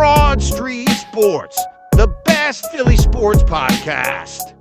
Broad Street Sports, the best Philly sports podcast.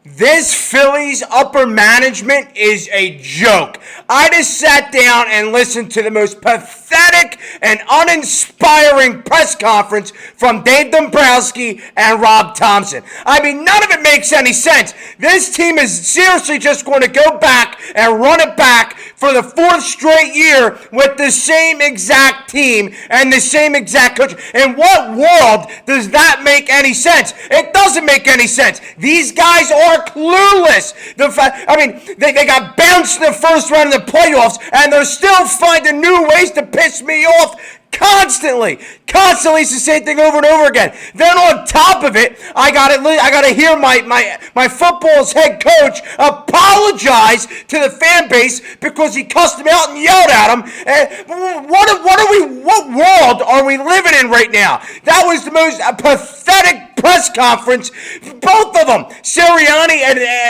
This Phillies upper management is a joke. I just sat down and listened to the most pathetic and uninspiring press conference from Dave Dombrowski and Rob Thompson. I mean, none of it makes any sense. This team is seriously just going to go back and run it back for the fourth straight year with the same exact team and the same exact coach. In what world does that make any sense? It doesn't make any sense. These guys are clueless. They got bounced in the first round of the playoffs, and they're still finding new ways to piss me off constantly. It's the same thing over and over again. Then on top of it, I gotta hear my football's head coach apologize to the fan base because he cussed them out and yelled at them. What world are we living in right now? That was the most pathetic press conference. Both of them, Sirianni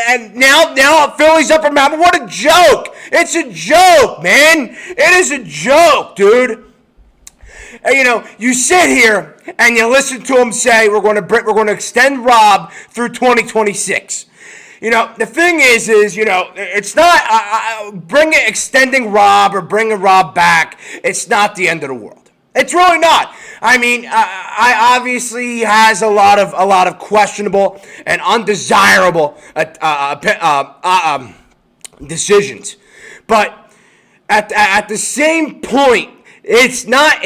and now Phillies upper management. What a joke! It's a joke, man. It is a joke, dude. You sit here and you listen to him say we're going to extend Rob through 2026. The thing is it's not extending Rob or bringing Rob back. It's not the end of the world. It's really not. I obviously he has a lot of questionable and undesirable decisions, but at the same point, it's not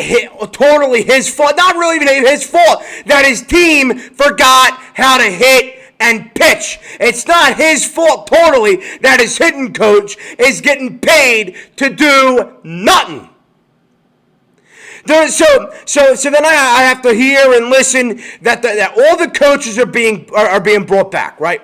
totally his fault, not really even his fault, that his team forgot how to hit and pitch. It's not his fault totally that his hitting coach is getting paid to do nothing. So then I have to hear and listen that all the coaches are being brought back, right?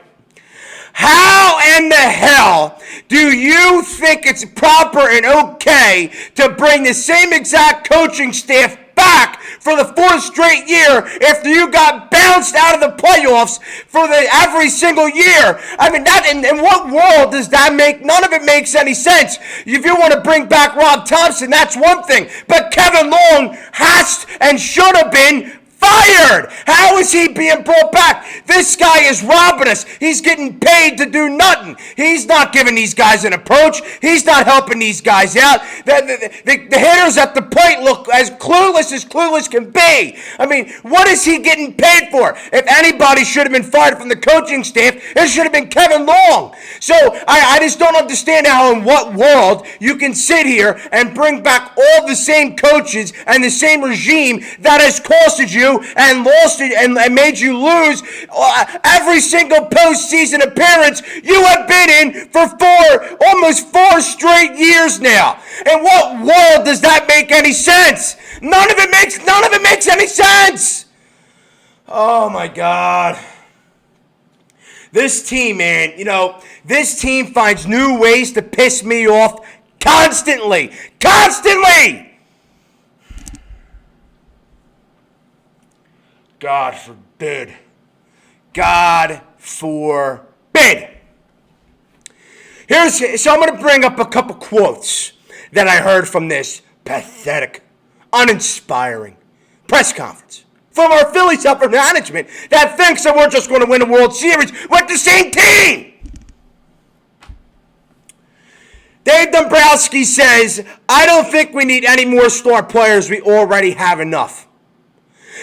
How in the hell do you think it's proper and okay to bring the same exact coaching staff back for the fourth straight year if you got bounced out of the playoffs for every single year? In what world does that make? None of it makes any sense. If you want to bring back Rob Thompson, that's one thing. But Kevin Long has and should have been fired. How is he being brought back? This guy is robbing us. He's getting paid to do nothing. He's not giving these guys an approach. He's not helping these guys out. The hitters at the plate look as clueless can be. What is he getting paid for? If anybody should have been fired from the coaching staff, it should have been Kevin Long. So I just don't understand how in what world you can sit here and bring back all the same coaches and the same regime that has costed you and lost it and made you lose every single postseason appearance you have been in for almost four straight years now. In what world does that make any sense? None of it makes any sense. Oh my God. This team, man, this team finds new ways to piss me off constantly. God forbid. So I'm going to bring up a couple quotes that I heard from this pathetic, uninspiring press conference from our Phillies upper management that thinks that we're just going to win a World Series with the same team. Dave Dombrowski says, I don't think we need any more star players. We already have enough.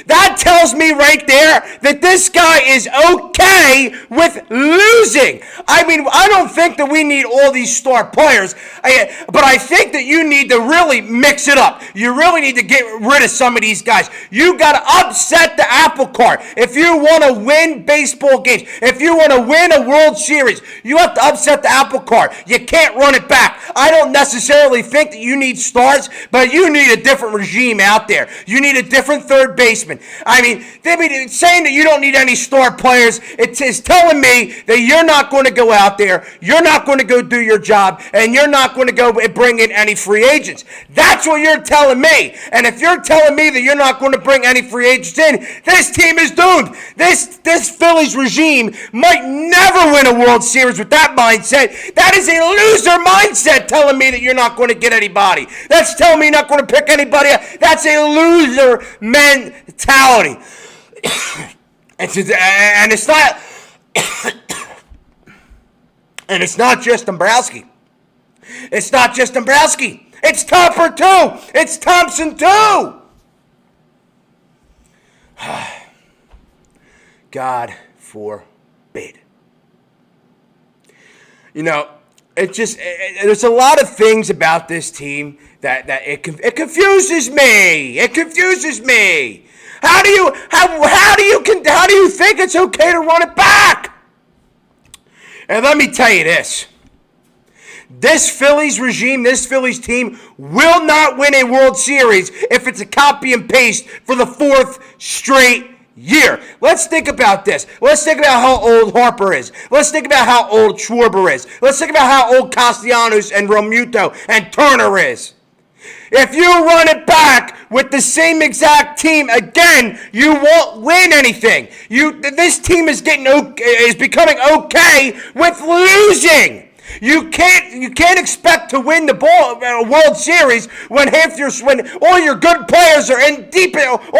That tells me right there that this guy is okay with losing. I don't think that we need all these star players, but I think that you need to really mix it up. You really need to get rid of some of these guys. You got to upset the apple cart. If you want to win baseball games, if you want to win a World Series, you have to upset the apple cart. You can't run it back. I don't necessarily think that you need stars, but you need a different regime out there. You need a different third baseman. Saying that you don't need any star players, it is telling me that you're not going to go out there, you're not going to go do your job, and you're not going to go bring in any free agents. That's what you're telling me. And if you're telling me that you're not going to bring any free agents in, this team is doomed. This Phillies regime might never win a World Series with that mindset. That is a loser mindset telling me that you're not going to get anybody. That's telling me you're not going to pick anybody up. That's a loser mentality. And it's not, and it's not just Dombrowski. It's not just Dombrowski. It's Topper too. It's Thompson too. God forbid. You know, there's a lot of things about this team that it confuses me. It confuses me. How do you think it's okay to run it back? And let me tell you this. This Phillies regime, this Phillies team will not win a World Series if it's a copy and paste for the fourth straight year. Let's think about this. Let's think about how old Harper is. Let's think about how old Schwarber is. Let's think about how old Castellanos and Realmuto and Turner is. If you run it back with the same exact team again, you won't win anything. This team is becoming okay with losing. You can't expect to win the World Series when all your good players are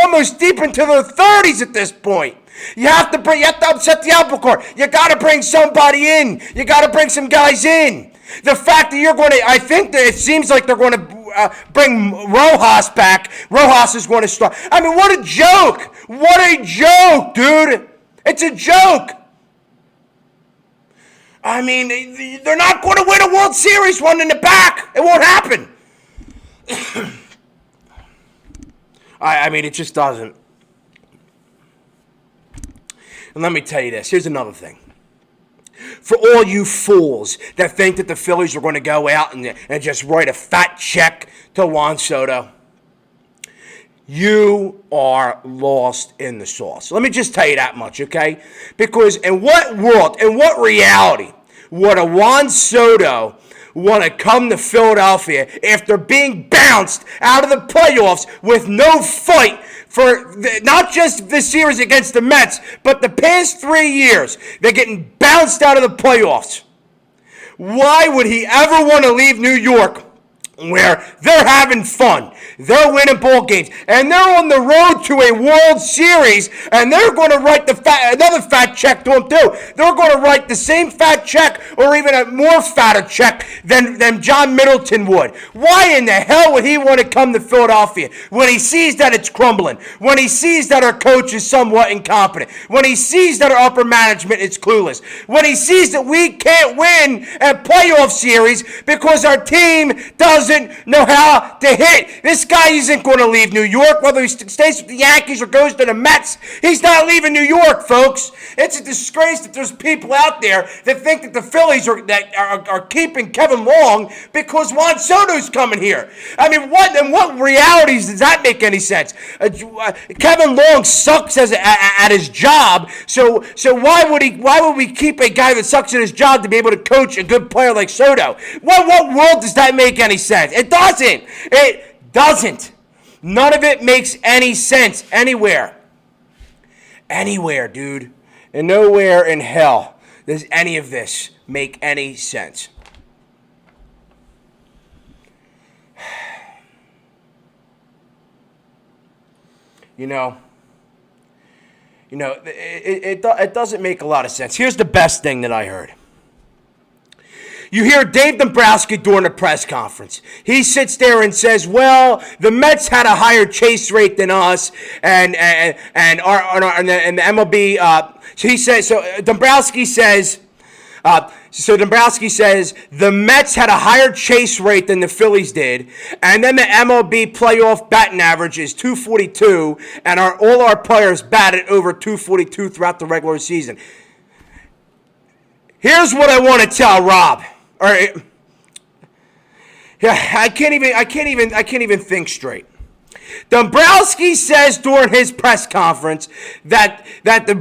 almost deep into their 30s at this point. You have to upset the apple cart. You got to bring somebody in. You got to bring some guys in. The fact that I think that it seems like they're going to bring Rojas back. Rojas is going to start. I mean, what a joke! What a joke, dude! It's a joke. I mean, they're not going to win a World Series running it back. It won't happen. I mean, it just doesn't. And let me tell you this. Here's another thing. For all you fools that think that the Phillies are going to go out and just write a fat check to Juan Soto, you are lost in the sauce. Let me just tell you that much, okay? Because in what world, in what reality would a Juan Soto want to come to Philadelphia after being bounced out of the playoffs with no fight for not just this series against the Mets, but the past 3 years? They're getting bounced out of the playoffs. Why would he ever want to leave New York, where they're having fun, they're winning ball games, and they're on the road to a World Series, and they're going to write another fat check to him too. They're going to write the same fat check, or even a more fatter check than John Middleton would. Why in the hell would he want to come to Philadelphia when he sees that it's crumbling, when he sees that our coach is somewhat incompetent, when he sees that our upper management is clueless, when he sees that we can't win a playoff series because our team doesn't know how to hit? This guy isn't going to leave New York, whether he stays with the Yankees or goes to the Mets. He's not leaving New York, folks. It's a disgrace that there's people out there that think that the Phillies are keeping Kevin Long because Juan Soto's coming here. I mean, what realities does that make any sense? Kevin Long sucks at his job, so why would we keep a guy that sucks at his job to be able to coach a good player like Soto? What world does that make any sense? It doesn't. It doesn't. None of it makes any sense anywhere. Anywhere, dude. And nowhere in hell does any of this make any sense. It doesn't make a lot of sense. Here's the best thing that I heard. You hear Dave Dombrowski during the press conference. He sits there and says, well, the Mets had a higher chase rate than us, and the MLB, Dombrowski says the Mets had a higher chase rate than the Phillies did, and then the MLB playoff batting average is 242, and all our players batted over 242 throughout the regular season. Here's what I want to tell Rob. All right. Yeah, I can't even think straight. Dombrowski says during his press conference that the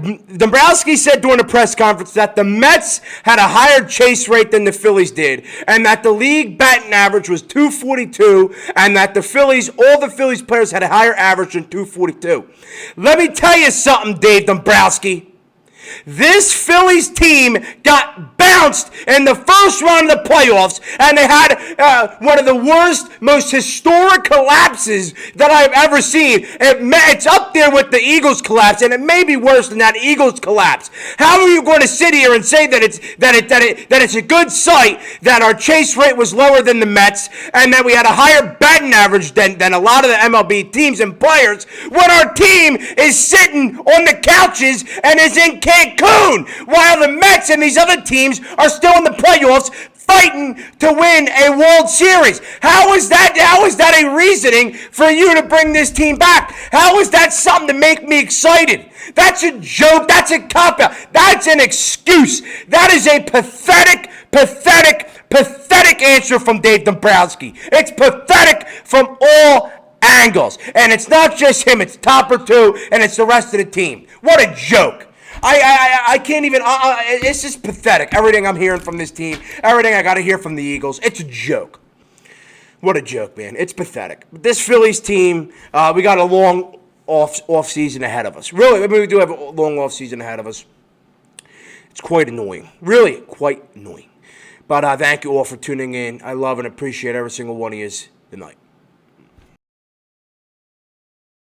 Mets had a higher chase rate than the Phillies did, and that the league batting average was 242, and that all the Phillies players had a higher average than 242. Let me tell you something, Dave Dombrowski. This Phillies team got bounced in the first round of the playoffs, and they had one of the worst, most historic collapses that I've ever seen. It's up there with the Eagles collapse, and it may be worse than that Eagles collapse. How are you going to sit here and say that it's a good sight that our chase rate was lower than the Mets, and that we had a higher batting average than a lot of the MLB teams and players, when our team is sitting on the couches and is in Cancun, while the Mets and these other teams are still in the playoffs fighting to win a World Series? How is that a reasoning for you to bring this team back? How is that something to make me excited? That's a joke. That's a cop-out. That's an excuse. That is a pathetic answer from Dave Dombrowski. It's pathetic from all angles. And it's not just him. It's Topper too, and it's the rest of the team. What a joke. I can't even, it's just pathetic. Everything I'm hearing from this team, everything I got to hear from the Eagles, it's a joke. What a joke, man. It's pathetic. This Phillies team, we got a long off season ahead of us. Really, I mean, we do have a long off season ahead of us. It's quite annoying. Really, quite annoying. But thank you all for tuning in. I love and appreciate every single one of you. Good night.